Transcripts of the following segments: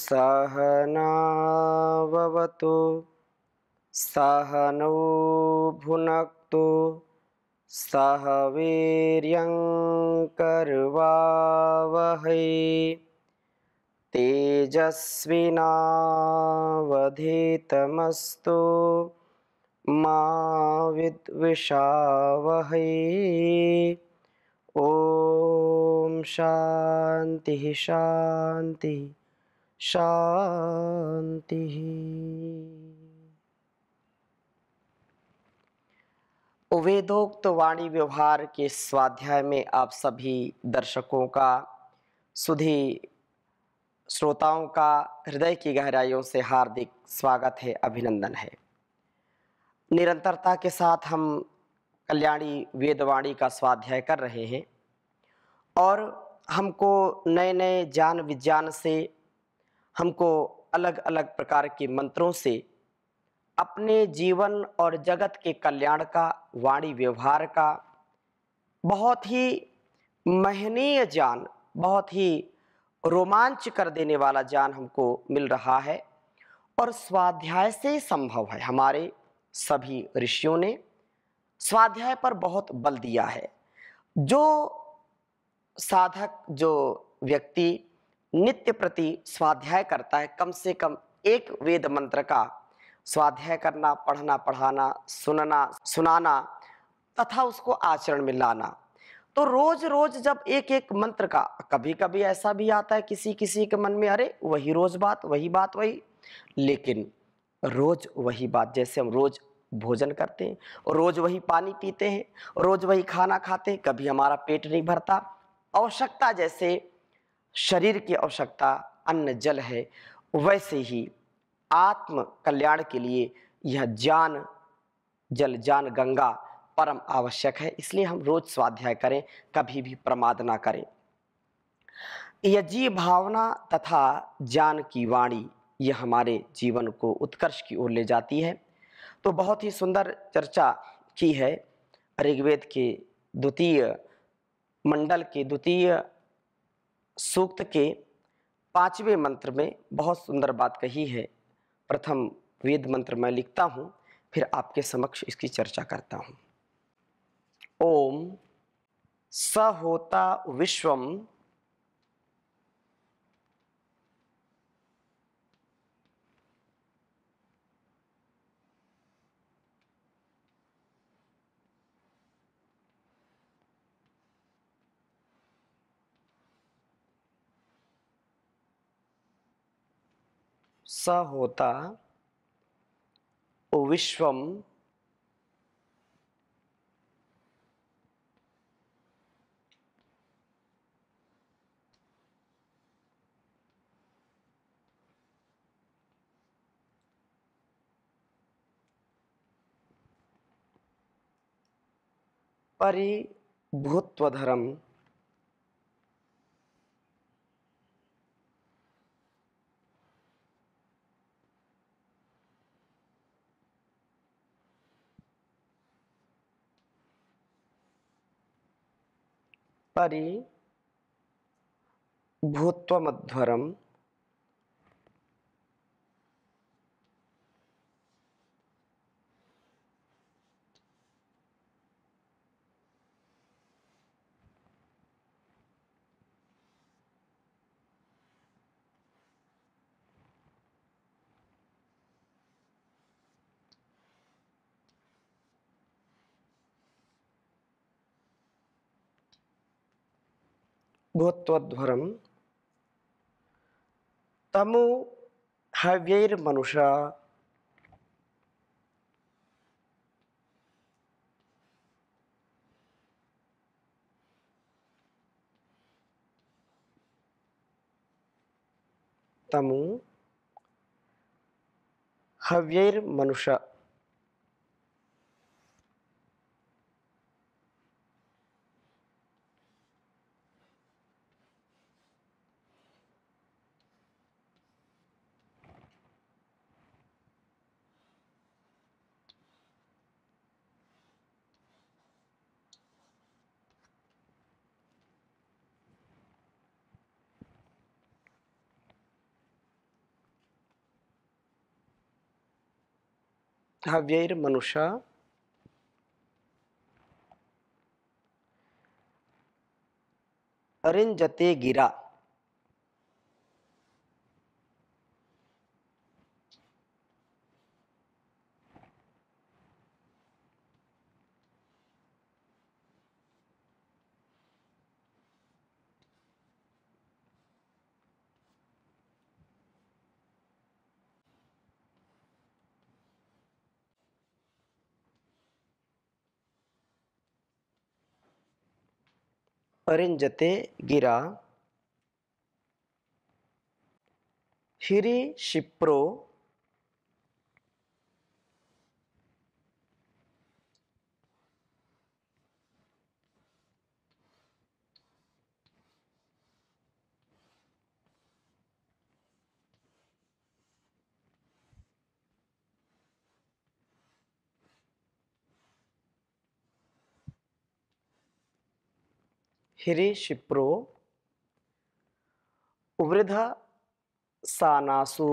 सहनाववतु सहनौ भुनक्तु सह वीर्यङ्करवावहै तेजस्विनावधीतमस्तु मा विद्विषावहै। ओम शांति शांति शांति। वेदोक्त वाणी व्यवहार के स्वाध्याय में आप सभी दर्शकों का, सुधी श्रोताओं का हृदय की गहराइयों से हार्दिक स्वागत है, अभिनंदन है। निरंतरता के साथ हम कल्याणी वेदवाणी का स्वाध्याय कर रहे हैं और हमको नए नए ज्ञान विज्ञान से, हमको अलग अलग प्रकार के मंत्रों से अपने जीवन और जगत के कल्याण का, वाणी व्यवहार का बहुत ही महनीय ज्ञान, बहुत ही रोमांच कर देने वाला ज्ञान हमको मिल रहा है। और स्वाध्याय से संभव है। हमारे सभी ऋषियों ने स्वाध्याय पर बहुत बल दिया है। जो साधक, जो व्यक्ति नित्य प्रति स्वाध्याय करता है, कम से कम एक वेद मंत्र का स्वाध्याय करना, पढ़ना, पढ़ाना, सुनना, सुनाना तथा उसको आचरण में लाना, तो रोज रोज जब एक एक मंत्र का, कभी कभी ऐसा भी आता है किसी किसी के मन में, अरे वही रोज बात, वही बात वही, लेकिन रोज वही बात, जैसे हम रोज भोजन करते हैं और रोज वही पानी पीते हैं, रोज वही खाना खाते हैं, कभी हमारा पेट नहीं भरता। आवश्यकता जैसे शरीर की आवश्यकता अन्न जल है, वैसे ही आत्म कल्याण के लिए यह ज्ञान जल, ज्ञान गंगा परम आवश्यक है। इसलिए हम रोज स्वाध्याय करें, कभी भी प्रमाद ना करें। यज्ञ भावना तथा ज्ञान की वाणी, यह हमारे जीवन को उत्कर्ष की ओर ले जाती है। तो बहुत ही सुंदर चर्चा की है ऋग्वेद के द्वितीय मंडल के द्वितीय सूक्त के 5वें मंत्र में बहुत सुंदर बात कही है। प्रथम वेद मंत्र मैं लिखता हूँ, फिर आपके समक्ष इसकी चर्चा करता हूँ। ओम स होता विश्वम स होता विश्वम परिभूत्वधरम परिभूत्वमध्वरम भूत्वध्वरम तमु हव्यैर्मनुषा तमु हव्यैर्मनुषा हव्यैर्मनुषा अरिंजते गिरा। अरिंजते गिरा हिरी शिप्रो हिरी शिप्रो वृद्ध सानासु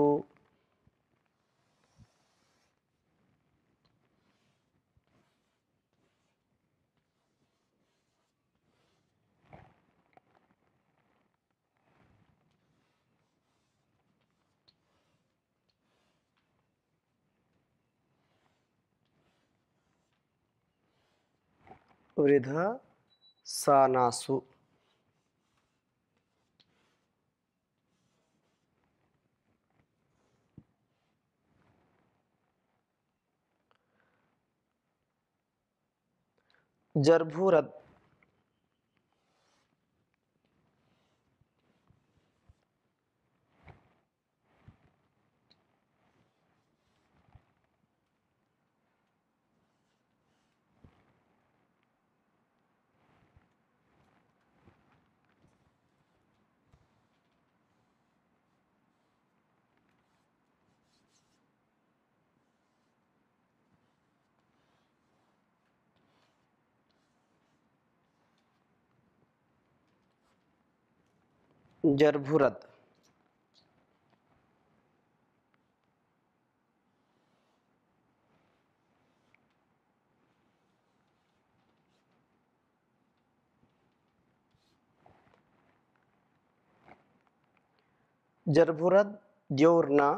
वृद्ध सानासु जर्भुरद जर्भुरद जर्भुरद द्योर्ना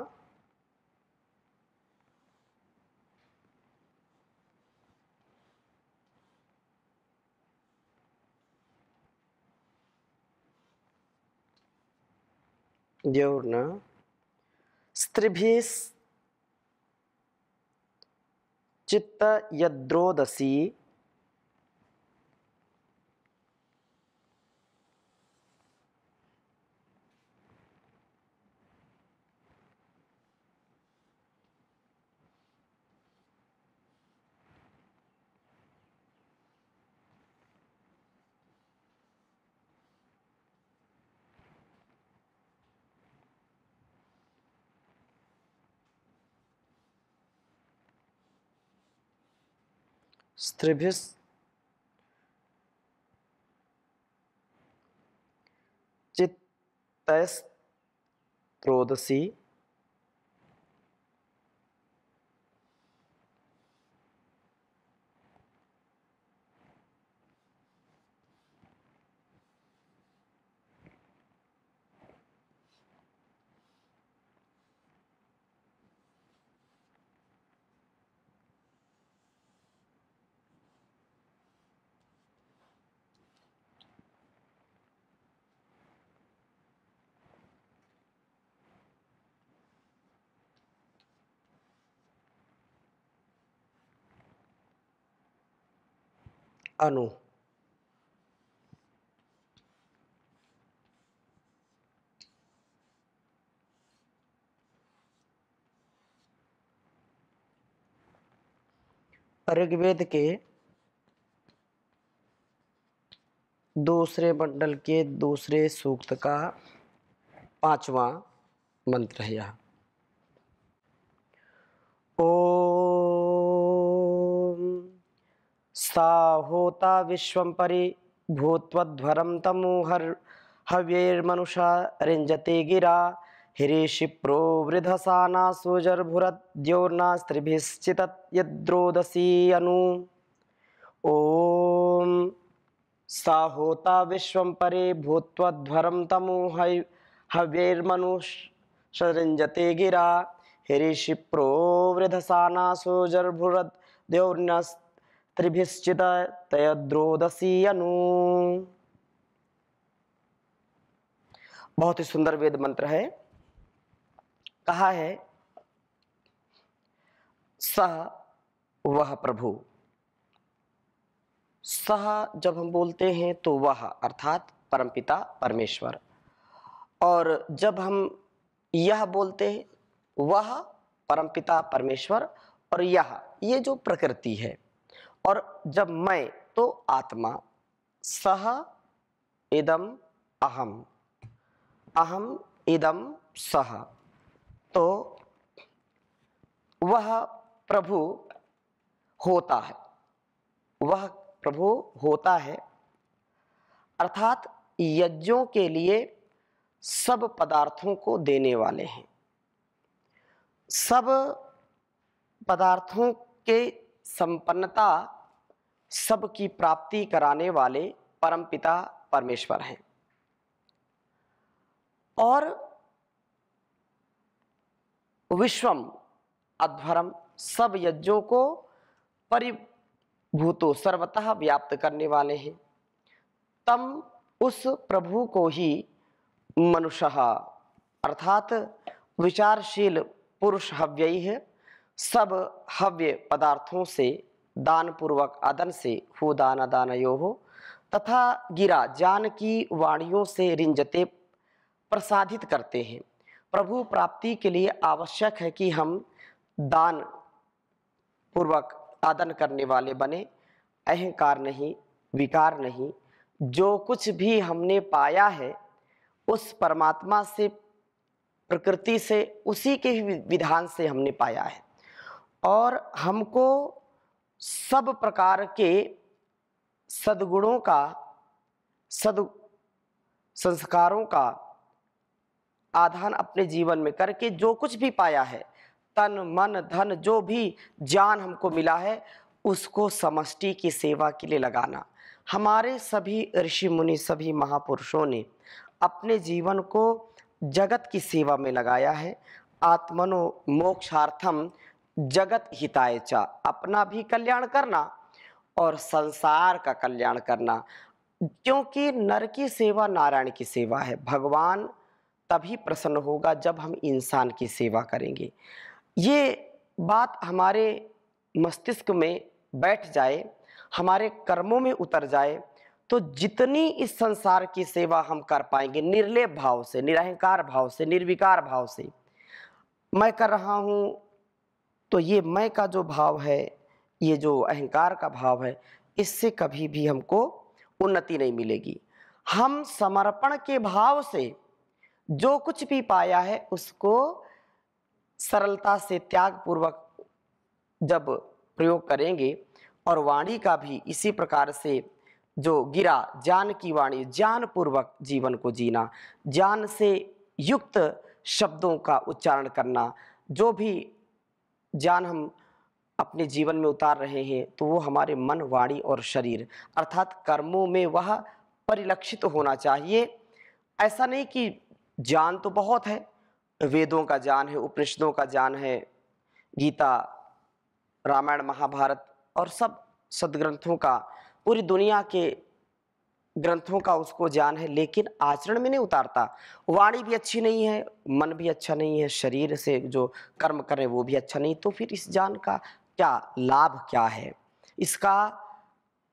द्योर्ना स्त्रिभिस् चित्त यद्रोदसी स्त्रिभिस् चित्तस्त्रोदसी अनु ऋग्वेद के दूसरे मंडल के दूसरे सूक्त का 5वां मंत्र है यह। ओम सा होता विश्वं परि भूत्वध्वरं तमु हव्यैर्मनुषा रिंजते गिरा हिरेशिप्रो वृधसाना सुजर्भुरद्योर्नास्त्रिभिश्चितत् यद्रोदसी अनु। ओम सा होता विश्वं परे भूत्वध्वरं तमु हव्यैर्मनुषरिञ्जते गिरा। हिरिशिप्रो वृधसाना सुजर्भुरद्योर्नास्त्रिभिश्चितत् तयद्रोदसी अनु। बहुत ही सुंदर वेद मंत्र है। कहा है सह वह प्रभु। सह जब हम बोलते हैं तो वह अर्थात परमपिता परमेश्वर, और जब हम यह बोलते हैं वह परमपिता परमेश्वर, और यह ये जो प्रकृति है, और जब मैं तो आत्मा। सह इदम अहम, अहम इदम सह, तो वह प्रभु होता है, वह प्रभु होता है अर्थात यज्ञों के लिए सब पदार्थों को देने वाले हैं, सब पदार्थों के संपन्नता सब की प्राप्ति कराने वाले परमपिता परमेश्वर हैं। और विश्वम अध्वरम, सब यज्ञों को परिभूतो सर्वतः व्याप्त करने वाले हैं। तम उस प्रभु को ही मनुष्य अर्थात विचारशील पुरुष हव्ययी है, सब हव्य पदार्थों से दान पूर्वक अदन से हो दान दानयो हो तथा गिरा जान की वाणियों से रिंजते प्रसादित करते हैं। प्रभु प्राप्ति के लिए आवश्यक है कि हम दान पूर्वक आदन करने वाले बने, अहंकार नहीं, विकार नहीं। जो कुछ भी हमने पाया है उस परमात्मा से, प्रकृति से, उसी के विधान से हमने पाया है, और हमको सब प्रकार के सद्गुणों का, सद संस्कारों का आधान अपने जीवन में करके जो कुछ भी पाया है, तन मन धन जो भी ज्ञान हमको मिला है, उसको समष्टि की सेवा के लिए लगाना। हमारे सभी ऋषि मुनि, सभी महापुरुषों ने अपने जीवन को जगत की सेवा में लगाया है। आत्मनो मोक्षार्थम जगत हिताय च, अपना भी कल्याण करना और संसार का कल्याण करना, क्योंकि नर की सेवा नारायण की सेवा है। भगवान तभी प्रसन्न होगा जब हम इंसान की सेवा करेंगे। ये बात हमारे मस्तिष्क में बैठ जाए, हमारे कर्मों में उतर जाए, तो जितनी इस संसार की सेवा हम कर पाएंगे निर्लेप भाव से, निरहंकार भाव से, निर्विकार भाव से, मैं कर रहा हूँ, तो ये मैं का जो भाव है, ये जो अहंकार का भाव है, इससे कभी भी हमको उन्नति नहीं मिलेगी। हम समर्पण के भाव से जो कुछ भी पाया है उसको सरलता से त्याग पूर्वक जब प्रयोग करेंगे, और वाणी का भी इसी प्रकार से जो गिरा ज्ञान की वाणी, ज्ञान पूर्वक जीवन को जीना, ज्ञान से युक्त शब्दों का उच्चारण करना, जो भी ज्ञान हम अपने जीवन में उतार रहे हैं तो वो हमारे मन, वाणी और शरीर अर्थात कर्मों में वह परिलक्षित होना चाहिए। ऐसा नहीं कि ज्ञान तो बहुत है, वेदों का ज्ञान है, उपनिषदों का ज्ञान है, गीता, रामायण, महाभारत और सब सदग्रंथों का, पूरी दुनिया के ग्रंथों का उसको ज्ञान है, लेकिन आचरण में नहीं उतारता। वाणी भी अच्छी नहीं है, मन भी अच्छा नहीं है, शरीर से जो कर्म करें वो भी अच्छा नहीं, तो फिर इस ज्ञान का क्या लाभ, क्या है इसका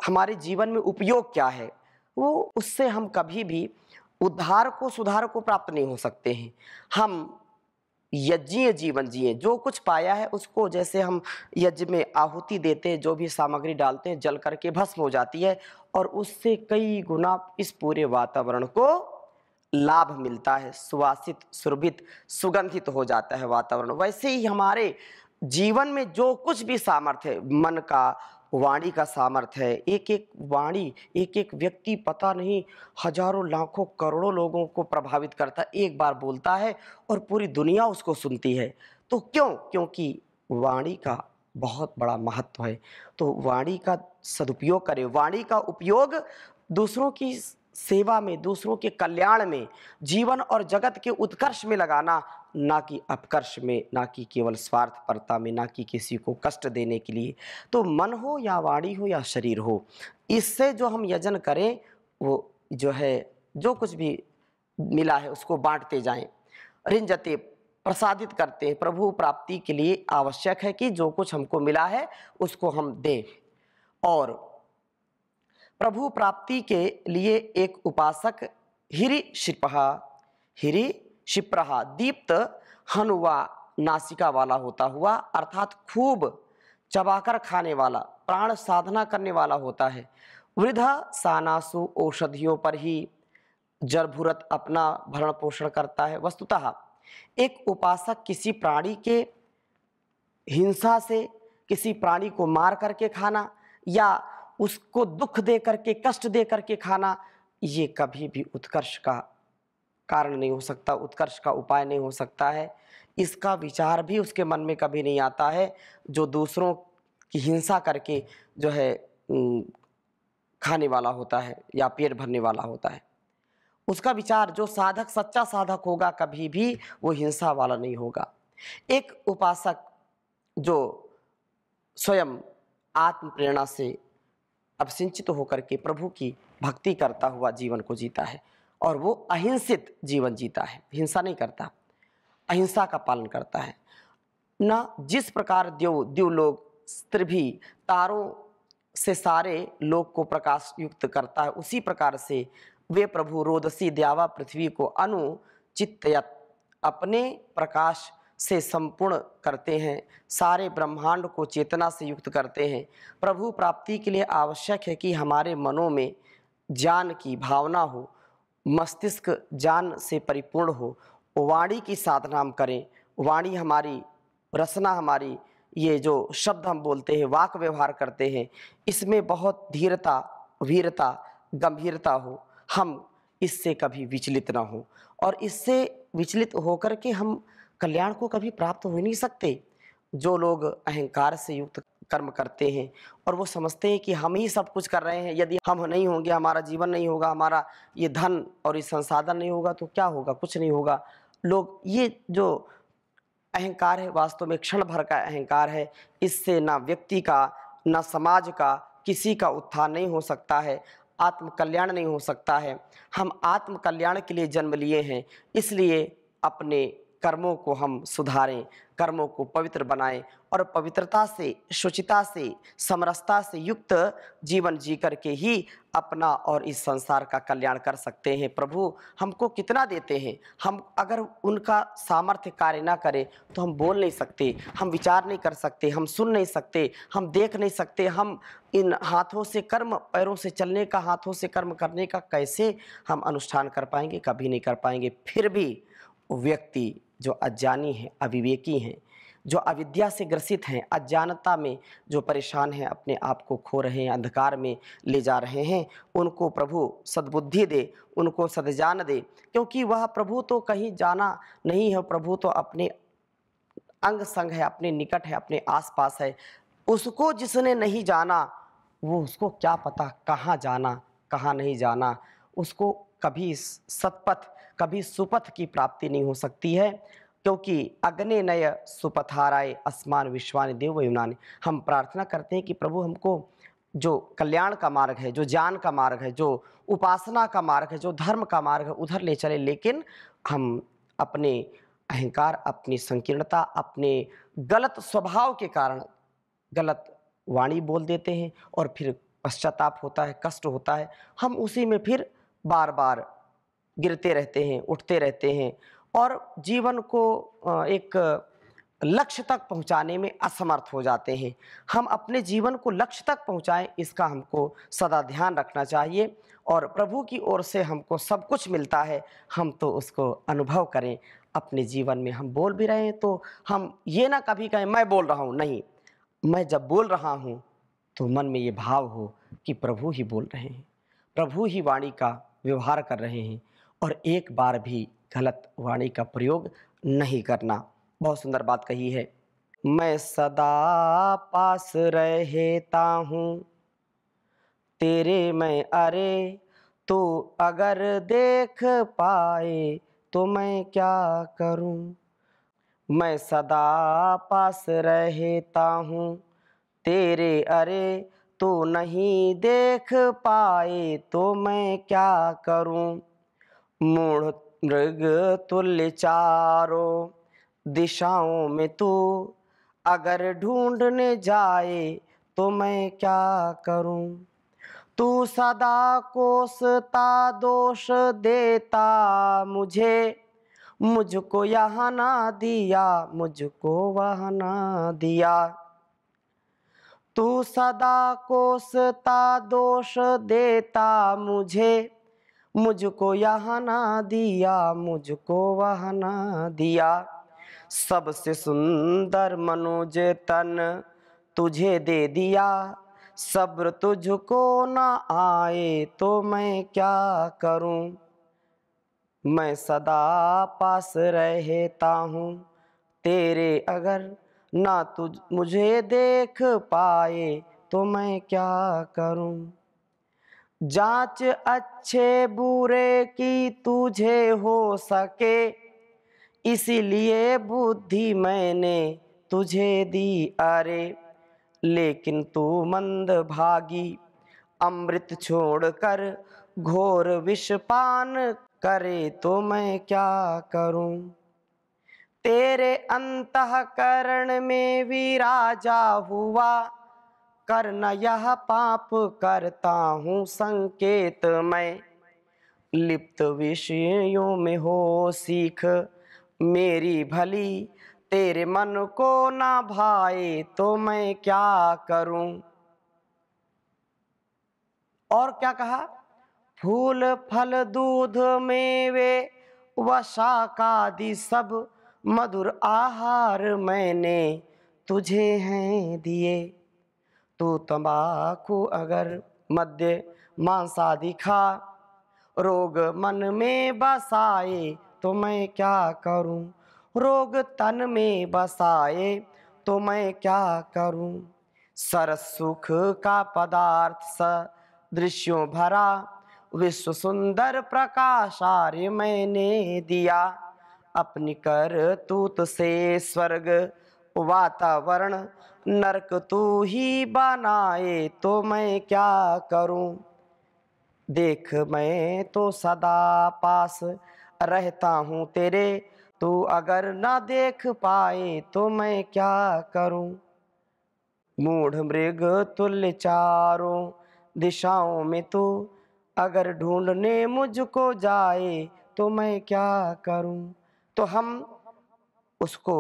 हमारे जीवन में उपयोग क्या है? वो उससे हम कभी भी उद्धार को, सुधार को प्राप्त नहीं हो सकते हैं। हम यज्ञीय जीवन जिए, जो कुछ पाया है उसको, जैसे हम यज्ञ में आहुति देते हैं, जो भी सामग्री डालते हैं जल करके भस्म हो जाती है, और उससे कई गुना इस पूरे वातावरण को लाभ मिलता है, सुवासित, सुरभित, सुगंधित हो जाता है वातावरण। वैसे ही हमारे जीवन में जो कुछ भी सामर्थ्य है मन का, वाणी का सामर्थ्य है। एक एक वाणी, एक एक व्यक्ति पता नहीं हजारों लाखों करोड़ों लोगों को प्रभावित करता है। एक बार बोलता है और पूरी दुनिया उसको सुनती है। तो क्यों? क्योंकि वाणी का बहुत बड़ा महत्व है। तो वाणी का सदुपयोग करें, वाणी का उपयोग दूसरों की सेवा में, दूसरों के कल्याण में, जीवन और जगत के उत्कर्ष में लगाना, ना कि अपकर्ष में, ना कि केवल स्वार्थपरता में, ना कि किसी को कष्ट देने के लिए। तो मन हो या वाणी हो या शरीर हो, इससे जो हम यजन करें वो जो है, जो कुछ भी मिला है उसको बाँटते जाएँ। रिंजते प्रसादित करते हैं। प्रभु प्राप्ति के लिए आवश्यक है कि जो कुछ हमको मिला है उसको हम दें। और प्रभु प्राप्ति के लिए एक उपासक हिरि शिप्रहा दीप्त हनुआ नासिका वाला होता हुआ, अर्थात खूब चबाकर खाने वाला, प्राण साधना करने वाला होता है। वृद्ध सानासु औषधियों पर ही जरभुरत अपना भरण पोषण करता है। वस्तुतः एक उपासक किसी प्राणी के हिंसा से, किसी प्राणी को मार करके खाना या उसको दुख दे करके, कष्ट दे करके खाना, ये कभी भी उत्कर्ष का कारण नहीं हो सकता, उत्कर्ष का उपाय नहीं हो सकता है। इसका विचार भी उसके मन में कभी नहीं आता है जो दूसरों की हिंसा करके जो है खाने वाला होता है या पेट भरने वाला होता है। उसका विचार, जो साधक सच्चा साधक होगा, कभी भी वो हिंसा वाला नहीं होगा। एक उपासक जो स्वयं आत्म प्रेरणा से अभिसिंचित होकर के प्रभु की भक्ति करता हुआ जीवन को जीता है और वो अहिंसित जीवन जीता है, हिंसा नहीं करता, अहिंसा का पालन करता है ना। जिस प्रकार द्युलोक त्रिभी तारों से सारे लोक को प्रकाश युक्त करता है, उसी प्रकार से वे प्रभु रोदसी द्यावा पृथ्वी को अनुचितयत अपने प्रकाश से संपूर्ण करते हैं, सारे ब्रह्मांड को चेतना से युक्त करते हैं। प्रभु प्राप्ति के लिए आवश्यक है कि हमारे मनों में ज्ञान की भावना हो, मस्तिष्क ज्ञान से परिपूर्ण हो, वाणी की साधना हम करें। वाणी हमारी, रसना हमारी, ये जो शब्द हम बोलते हैं, वाक व्यवहार करते हैं, इसमें बहुत धीरता, वीरता, गंभीरता हो। हम इससे कभी विचलित ना हो, और इससे विचलित होकर के हम कल्याण को कभी प्राप्त हो नहीं सकते। जो लोग अहंकार से युक्त कर्म करते हैं और वो समझते हैं कि हम ही सब कुछ कर रहे हैं, यदि हम नहीं होंगे, हमारा जीवन नहीं होगा, हमारा ये धन और ये संसाधन नहीं होगा तो क्या होगा? कुछ नहीं होगा। लोग, ये जो अहंकार है वास्तव में क्षण भर का अहंकार है। इससे ना व्यक्ति का, ना समाज का, किसी का उत्थान नहीं हो सकता है, आत्म कल्याण नहीं हो सकता है। हम आत्म कल्याण के लिए जन्म लिए हैं, इसलिए अपने कर्मों को हम सुधारें, कर्मों को पवित्र बनाएं और पवित्रता से, शुचिता से, समरसता से युक्त जीवन जी करके ही अपना और इस संसार का कल्याण कर सकते हैं। प्रभु हमको कितना देते हैं, हम अगर उनका सामर्थ्य कार्य ना करें तो हम बोल नहीं सकते, हम विचार नहीं कर सकते, हम सुन नहीं सकते, हम देख नहीं सकते। हम इन हाथों से कर्म, पैरों से चलने का, हाथों से कर्म करने का कैसे हम अनुष्ठान कर पाएंगे? कभी नहीं कर पाएंगे। फिर भी व्यक्ति जो अज्ञानी हैं, अविवेकी हैं, जो अविद्या से ग्रसित हैं, अज्ञानता में जो परेशान हैं, अपने आप को खो रहे हैं, अंधकार में ले जा रहे हैं, उनको प्रभु सद्बुद्धि दे, उनको सद्ज्ञान दे। क्योंकि वह प्रभु तो कहीं जाना नहीं है, प्रभु तो अपने अंग संग है, अपने निकट है, अपने आसपास है। उसको जिसने नहीं जाना, वो उसको क्या पता कहाँ जाना, कहाँ नहीं जाना। उसको कभी सतपथ, कभी सुपथ की प्राप्ति नहीं हो सकती है। क्योंकि अग्ने नय सुपथाराय अस्मान विश्वानि देव युनानि। हम प्रार्थना करते हैं कि प्रभु हमको जो कल्याण का मार्ग है, जो ज्ञान का मार्ग है, जो उपासना का मार्ग है, जो धर्म का मार्ग है, उधर ले चले। लेकिन हम अपने अहंकार, अपनी संकीर्णता, अपने गलत स्वभाव के कारण गलत वाणी बोल देते हैं और फिर पश्चाताप होता है, कष्ट होता है। हम उसी में फिर बार बार गिरते रहते हैं, उठते रहते हैं और जीवन को एक लक्ष्य तक पहुंचाने में असमर्थ हो जाते हैं। हम अपने जीवन को लक्ष्य तक पहुंचाएं, इसका हमको सदा ध्यान रखना चाहिए। और प्रभु की ओर से हमको सब कुछ मिलता है, हम तो उसको अनुभव करें अपने जीवन में। हम बोल भी रहे हैं तो हम ये ना कभी कहें मैं बोल रहा हूँ, नहीं, मैं जब बोल रहा हूँ तो मन में ये भाव हो कि प्रभु ही बोल रहे हैं, प्रभु ही वाणी का व्यवहार कर रहे हैं और एक बार भी गलत वाणी का प्रयोग नहीं करना। बहुत सुंदर बात कही है। मैं सदा पास रहता हूँ तेरे मैं अरे, तू अगर देख पाए तो मैं क्या करूं। मैं सदा पास रहता हूँ तेरे अरे, तू नहीं देख पाए तो मैं क्या करूं। मूढ़ मृग तुल्य चारों दिशाओं में तू अगर ढूंढने जाए तो मैं क्या करूं। तू सदा कोसता दोष देता मुझे, मुझको यहाँ ना दिया, मुझको वहाँ ना दिया। तू सदा कोसता दोष देता मुझे, मुझको यहाँ ना दिया, मुझको वहाँ ना दिया। सबसे सुंदर मनुज तन तुझे दे दिया, सब्र तुझको ना आए तो मैं क्या करूं। मैं सदा पास रहता हूँ तेरे अगर, ना तुझ मुझे देख पाए तो मैं क्या करूं। जांच अच्छे बुरे की तुझे हो सके, इसीलिए बुद्धि मैंने तुझे दी अरे। लेकिन तू मंदभागी अमृत छोड़कर घोर विषपान करे तो मैं क्या करूं। तेरे अंतःकरण में विराजा हुआ, करना यह पाप करता हूँ संकेत मैं। लिप्त विषयों में हो सीख मेरी भली, तेरे मन को ना भाए तो मैं क्या करूं। और क्या कहा, फूल फल दूध मेवे वशाकादि सब मधुर आहार मैंने तुझे हैं दिए। तू तंबाकू अगर मद्य मांस आदि खा, रोग मन में बसाए तो मैं क्या करूं। रोग तन में बसाए तो मैं क्या करूं। सरस सुख का पदार्थ सदृश्यों भरा, विश्व सुंदर प्रकाशार्य मैंने दिया। अपनी करतूत से स्वर्ग वातावरण नरक तू ही बनाए तो मैं क्या करूं। देख मैं तो सदा पास रहता हूँ तेरे, तू अगर ना देख पाए तो मैं क्या करूं। मूढ़ मृग तुल्य चारों दिशाओं में तू अगर ढूंढने मुझको जाए तो मैं क्या करूं। तो हम उसको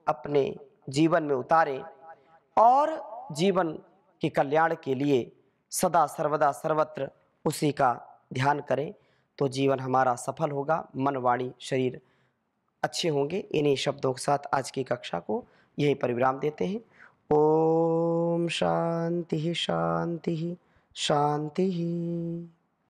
अपने जीवन में उतारें और जीवन के कल्याण के लिए सदा सर्वदा सर्वत्र उसी का ध्यान करें तो जीवन हमारा सफल होगा। मन वाणी शरीर अच्छे होंगे। इन्हीं शब्दों के साथ आज की कक्षा को यहीं पर विराम देते हैं। ओम शांति शांति शांति।